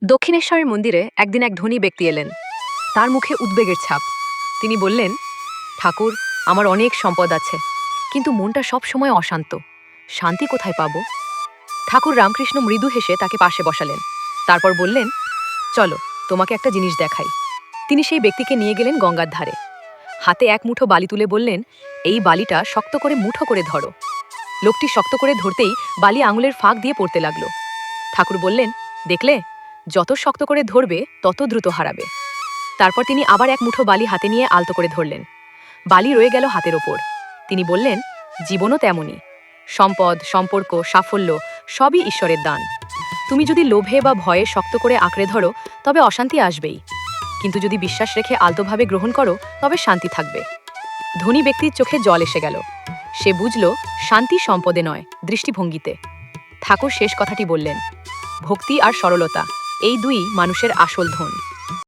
দক্ষিণেশ্বরের মন্দিরে একদিন এক ধনী ব্যক্তি এলেন। তার মুখে উদ্বেগের ছাপ। তিনি বললেন, ঠাকুর, আমার অনেক সম্পদ আছে, কিন্তু মনটা সব সময় অশান্ত। শান্তি কোথায় পাবো? ঠাকুর রামকৃষ্ণ মৃদু হেসে তাকে পাশে বসালেন। তারপর বললেন, চলো, তোমাকে একটা জিনিস দেখাই। তিনি সেই ব্যক্তিকে নিয়ে গেলেন গঙ্গার ধারে। হাতে এক মুঠো বালি তুলে বললেন, এই বালিটা শক্ত করে মুঠো করে ধরো। লোকটি শক্ত করে ধরতেই বালি আঙুলের ফাঁক দিয়ে পড়তে লাগলো। ঠাকুর বললেন, দেখলে, যত শক্ত করে ধরবে তত দ্রুত হারাবে। তারপর তিনি আবার এক মুঠো বালি হাতে নিয়ে আলতো করে ধরলেন। বালি রয়ে গেল হাতের ওপর। তিনি বললেন, জীবনও তেমনই। সম্পদ, সম্পর্ক, সাফল্য সবই ঈশ্বরের দান। তুমি যদি লোভে বা ভয়ে শক্ত করে আঁকড়ে ধরো, তবে অশান্তি আসবেই। কিন্তু যদি বিশ্বাস রেখে আলতোভাবে গ্রহণ করো, তবে শান্তি থাকবে। ধনী ব্যক্তির চোখে জল এসে গেল। সে বুঝল, শান্তি সম্পদে নয়, দৃষ্টিভঙ্গিতে। ঠাকুর শেষ কথাটি বললেন, ভক্তি আর সরলতা, এই দুই মানুষের আসল ধন।